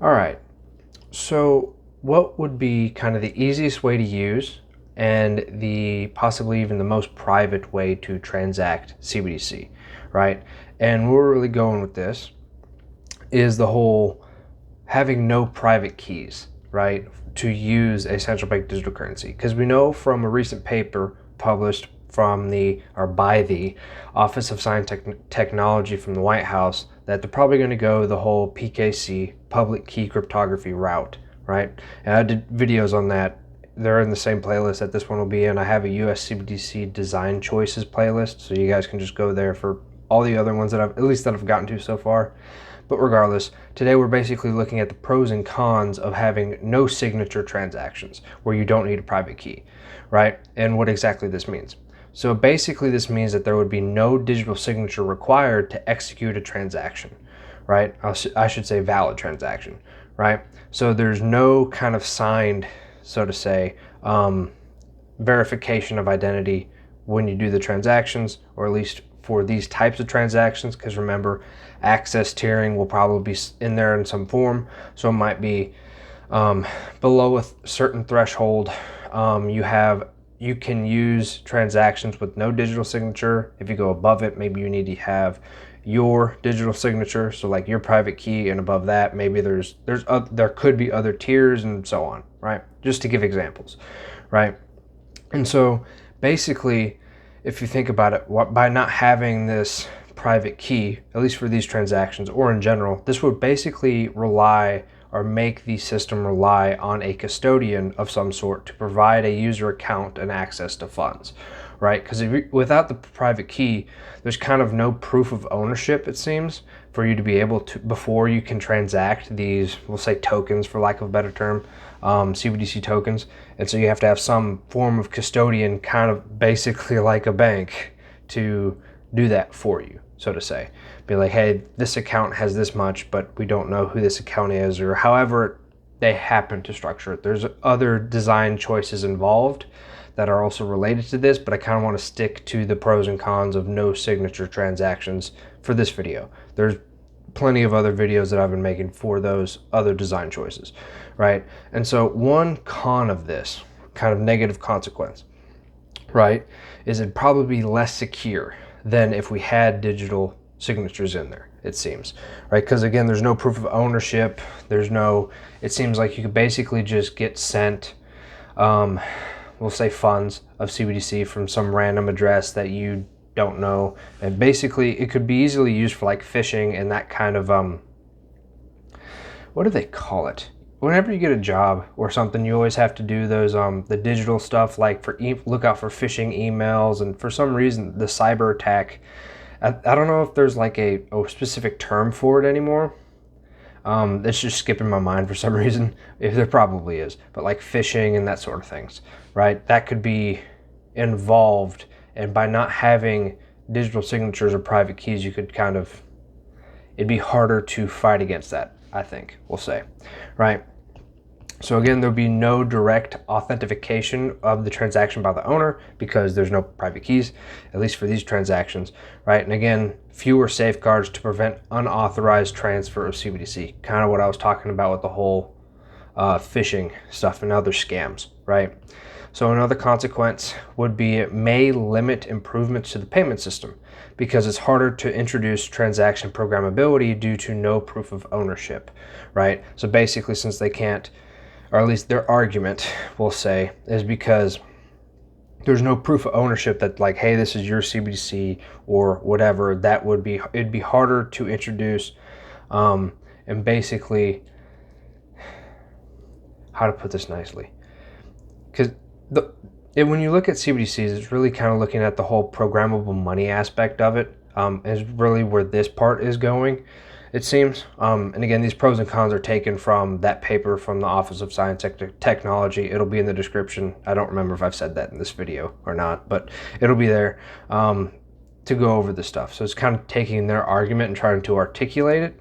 All right, so what would be kind of the easiest way to use and the possibly even the most private way to transact CBDC, right? And where we're really going with this is the whole having no private keys, right, to use a central bank digital currency. Because we know from a recent paper published by the Office of Science Technology from the White House that they're probably going to go the whole PKC, public key cryptography route, right? And I did videos on that. They're in the same playlist that this one will be in. I have a US CBDC design choices playlist, so you guys can just go there for all the other ones that I've gotten to so far. But regardless, today we're basically looking at the pros and cons of having no signature transactions where you don't need a private key, right? And what exactly this means. So basically this means that there would be no digital signature required to execute a transaction, right? I should say valid transaction, right? So there's no kind of signed, so to say, verification of identity when you do the transactions, or at least for these types of transactions, because remember, access tiering will probably be in there in some form, so it might be below a certain threshold. You can use transactions with no digital signature. If you go above it, maybe you need to have your digital signature, so like your private key, and above that maybe there could be other tiers and so on, right? Just to give examples, right? And so basically, if you think about it, by not having this private key, at least for these transactions or in general, this would basically rely or make the system rely on a custodian of some sort to provide a user account and access to funds, right? Because without the private key, there's kind of no proof of ownership, it seems, for you to be able to, before you can transact these, we'll say tokens for lack of a better term, CBDC tokens. And so you have to have some form of custodian, kind of basically like a bank, to do that for you, so to say. Be like, hey, this account has this much, but we don't know who this account is, or however they happen to structure it. There's other design choices involved that are also related to this, but I kind of want to stick to the pros and cons of no signature transactions for this video. There's plenty of other videos that I've been making for those other design choices, right? And so one con of this, kind of negative consequence, right, is it'd probably be less secure than if we had digital signatures in there, it seems, right? Because again, there's no proof of ownership. It seems like you could basically just get sent, we'll say funds of CBDC from some random address that you don't know. And basically it could be easily used for like phishing and that kind of, what do they call it? Whenever you get a job or something, you always have to do those, the digital stuff, like look out for phishing emails. And for some reason, the cyber attack, I don't know if there's like a specific term for it anymore. It's just skipping my mind for some reason. If there probably is, but like phishing and that sort of things, right? That could be involved. And by not having digital signatures or private keys, you could it'd be harder to fight against that, I think we'll say, right? So again, there'll be no direct authentication of the transaction by the owner because there's no private keys, at least for these transactions, right? And again, fewer safeguards to prevent unauthorized transfer of CBDC, kind of what I was talking about with the whole phishing stuff and other scams, right? So another consequence would be it may limit improvements to the payment system because it's harder to introduce transaction programmability due to no proof of ownership, right? So basically, since they can't, or at least their argument, we'll say, is because there's no proof of ownership that like, hey, this is your CBDC or whatever, it'd be harder to introduce, and basically, how to put this nicely, because when you look at CBDCs, it's really kind of looking at the whole programmable money aspect of it, is really where this part is going, it seems. And again, these pros and cons are taken from that paper from the Office of Science Technology. It'll be in the description. I don't remember if I've said that in this video or not, but it'll be there to go over the stuff. So it's kind of taking their argument and trying to articulate it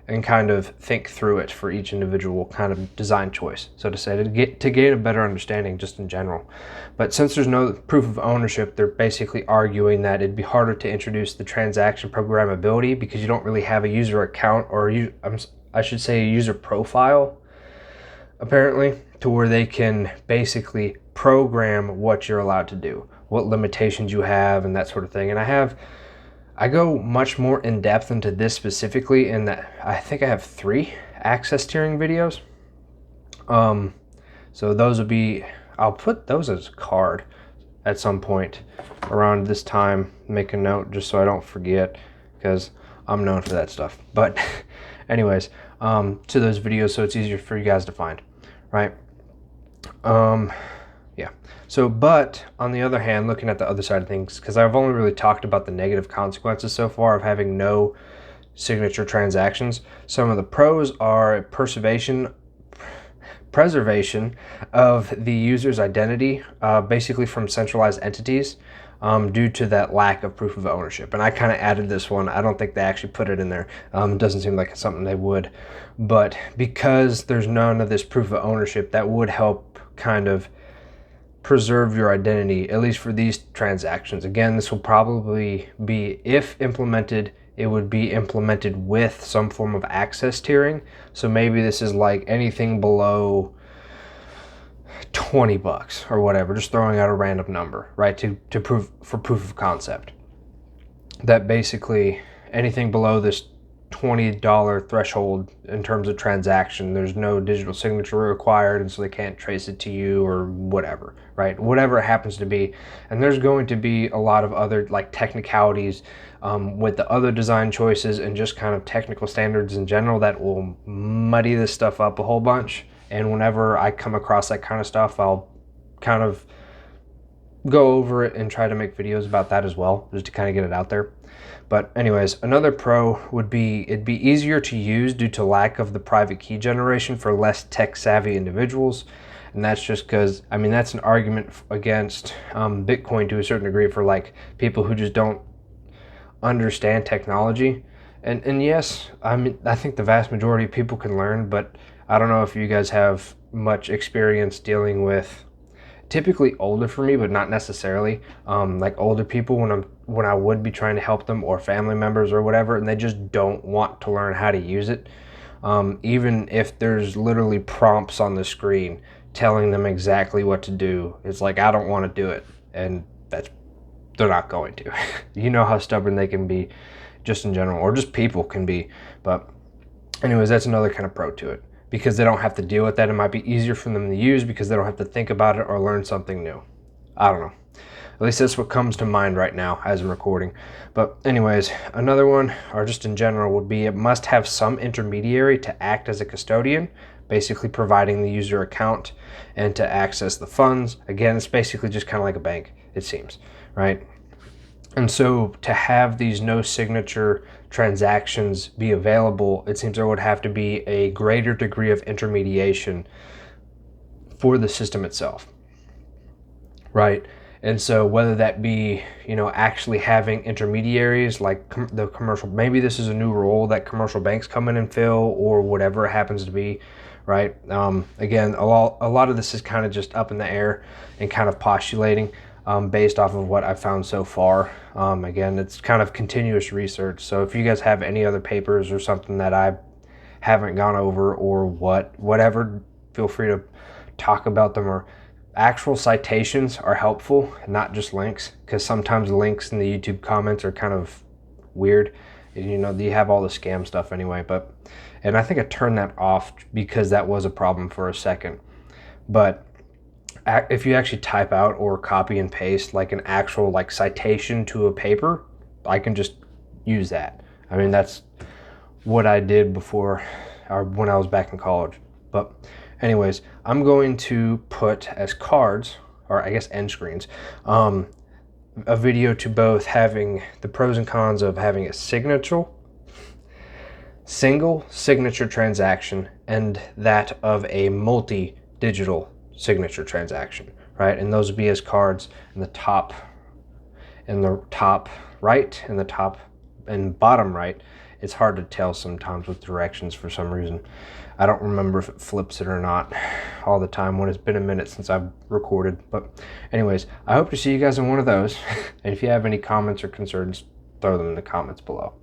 and kind of think through it for each individual kind of design choice, so to say, to gain a better understanding just in general. But since there's no proof of ownership, they're basically arguing that it'd be harder to introduce the transaction programmability because you don't really have a user account, or I should say, a user profile, apparently, to where they can basically program what you're allowed to do, what limitations you have, and that sort of thing. And I go much more in depth into this specifically in that I think I have 3 access tiering videos. So those would be, I'll put those as a card at some point around this time, make a note just so I don't forget, because I'm known for that stuff. But anyways, to those videos so it's easier for you guys to find, right? Yeah. So, but on the other hand, looking at the other side of things, because I've only really talked about the negative consequences so far of having no signature transactions. Some of the pros are preservation of the user's identity, basically from centralized entities, due to that lack of proof of ownership. And I kind of added this one. I don't think they actually put it in there. It doesn't seem like it's something they would. But because there's none of this proof of ownership, that would help kind of preserve your identity, at least for these transactions. Again, this will probably be, if implemented, it would be implemented with some form of access tiering. So maybe this is like anything below $20 or whatever, just throwing out a random number, right? To prove for proof of concept. That basically anything below this $20 threshold in terms of transaction, there's no digital signature required, and so they can't trace it to you or whatever, right? Whatever it happens to be. And there's going to be a lot of other like technicalities with the other design choices and just kind of technical standards in general that will muddy this stuff up a whole bunch. And whenever I come across that kind of stuff, I'll kind of go over it and try to make videos about that as well, just to kind of get it out there. But anyways, another pro would be it'd be easier to use due to lack of the private key generation for less tech savvy individuals. And that's just because, I mean, that's an argument against Bitcoin to a certain degree for like people who just don't understand technology. And yes, I mean, I think the vast majority of people can learn, but I don't know if you guys have much experience dealing with typically older for me, but not necessarily like older people when I would be trying to help them, or family members or whatever, and they just don't want to learn how to use it. Even if there's literally prompts on the screen telling them exactly what to do, it's like, I don't want to do it, and they're not going to. You know how stubborn they can be just in general, or just people can be. But anyways, that's another kind of pro to it, because they don't have to deal with that. It might be easier for them to use because they don't have to think about it or learn something new. I don't know. At least that's what comes to mind right now as I'm recording. But anyways, another one, or just in general, would be it must have some intermediary to act as a custodian, basically providing the user account and to access the funds. Again, it's basically just kind of like a bank, it seems, right? And so to have these no signature transactions be available, it seems there would have to be a greater degree of intermediation for the system itself, right? And so whether that be, you know, actually having intermediaries like the commercial, maybe this is a new role that commercial banks come in and fill, or whatever it happens to be, right? Again, a lot of this is kind of just up in the air and kind of postulating based off of what I've found so far. Again, it's kind of continuous research. So if you guys have any other papers or something that I haven't gone over, or whatever, feel free to talk about them. Or actual citations are helpful, not just links, because sometimes links in the YouTube comments are kind of weird. You know, you have all the scam stuff anyway. And I think I turned that off because that was a problem for a second. But if you actually type out or copy and paste like an actual like citation to a paper, I can just use that. I mean, that's what I did before, or when I was back in college. But anyways, I'm going to put as cards, or I guess end screens, a video to both having the pros and cons of having a single signature transaction and that of a multi-digital signature transaction, right? And those would be as cards in the top right and the top and bottom right. It's hard to tell sometimes with directions for some reason. I don't remember if it flips it or not all the time when it's been a minute since I've recorded. But anyways, I hope to see you guys in one of those. And if you have any comments or concerns, throw them in the comments below.